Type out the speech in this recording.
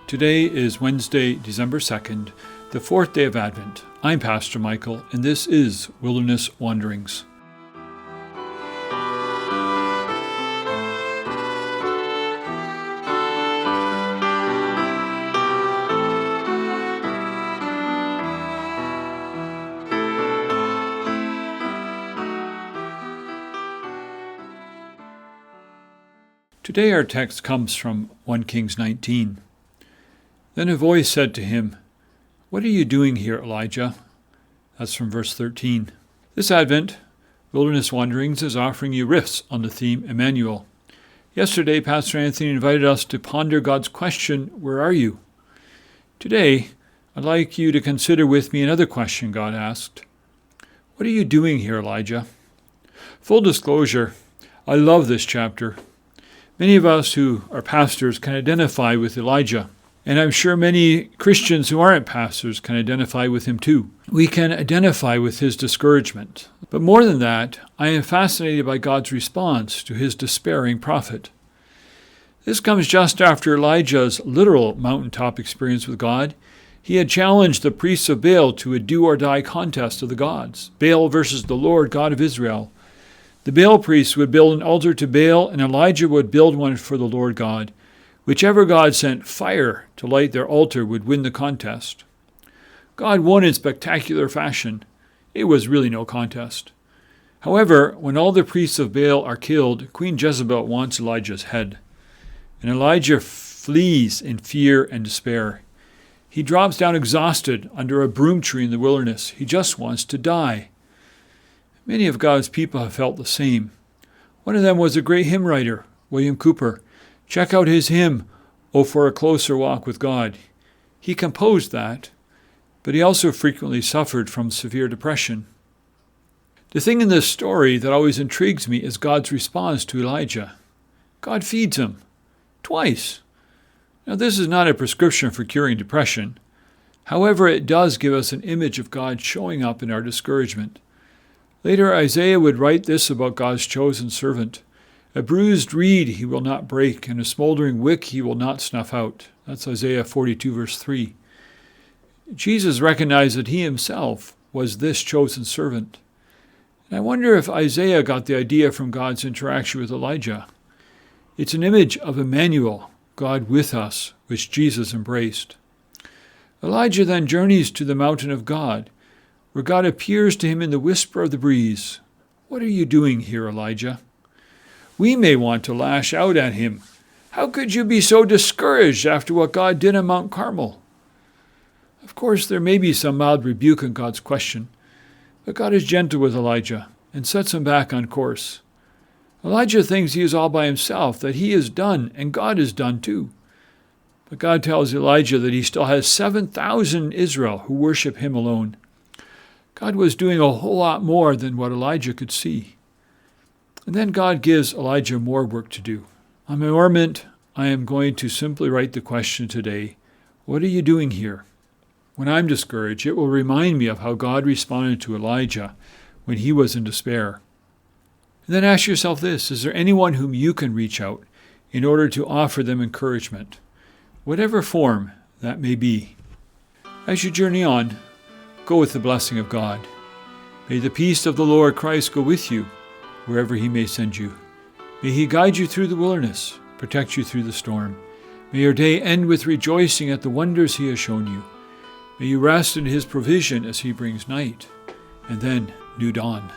Today is Wednesday, December 2nd, the fourth day of Advent. I'm Pastor Michael, and this is Wilderness Wanderings. Today our text comes from 1 Kings 19. Then a voice said to him, "What are you doing here, Elijah?" That's from verse 13. This Advent, Wilderness Wanderings is offering you riffs on the theme Immanuel. Yesterday, Pastor Anthony invited us to ponder God's question, "Where are you?" Today, I'd like you to consider with me another question God asked. What are you doing here, Elijah? Full disclosure, I love this chapter. Many of us who are pastors can identify with Elijah, and I'm sure many Christians who aren't pastors can identify with him too. We can identify with his discouragement. But more than that, I am fascinated by God's response to his despairing prophet. This comes just after Elijah's literal mountaintop experience with God. He had challenged the priests of Baal to a do-or-die contest of the gods, Baal versus the Lord God of Israel. The Baal priests would build an altar to Baal, and Elijah would build one for the Lord God. Whichever God sent fire to light their altar would win the contest. God won in spectacular fashion. It was really no contest. However, when all the priests of Baal are killed, Queen Jezebel wants Elijah's head. And Elijah flees in fear and despair. He drops down exhausted under a broom tree in the wilderness. He just wants to die. Many of God's people have felt the same. One of them was a great hymn writer, William Cowper. Check out his hymn, "Oh, for a Closer Walk with God." He composed that, but he also frequently suffered from severe depression. The thing in this story that always intrigues me is God's response to Elijah. God feeds him. Twice. Now, this is not a prescription for curing depression. However, it does give us an image of God showing up in our discouragement. Later, Isaiah would write this about God's chosen servant. "A bruised reed he will not break, and a smoldering wick he will not snuff out." That's Isaiah 42, verse 3. Jesus recognized that he himself was this chosen servant. And I wonder if Isaiah got the idea from God's interaction with Elijah. It's an image of Immanuel, God with us, which Jesus embraced. Elijah then journeys to the mountain of God, where God appears to him in the whisper of the breeze. What are you doing here, Elijah? We may want to lash out at him. How could you be so discouraged after what God did on Mount Carmel? Of course, there may be some mild rebuke in God's question, but God is gentle with Elijah and sets him back on course. Elijah thinks he is all by himself, that he is done, and God is done too. But God tells Elijah that he still has 7,000 in Israel who worship him alone. God was doing a whole lot more than what Elijah could see. And then God gives Elijah more work to do. On my ornament, I am going to simply write the question today, what are you doing here? When I'm discouraged, it will remind me of how God responded to Elijah when he was in despair. And then ask yourself this, is there anyone whom you can reach out in order to offer them encouragement, whatever form that may be? As you journey on, go with the blessing of God. May the peace of the Lord Christ go with you wherever he may send you. May he guide you through the wilderness, protect you through the storm. May your day end with rejoicing at the wonders he has shown you. May you rest in his provision as he brings night and then new dawn.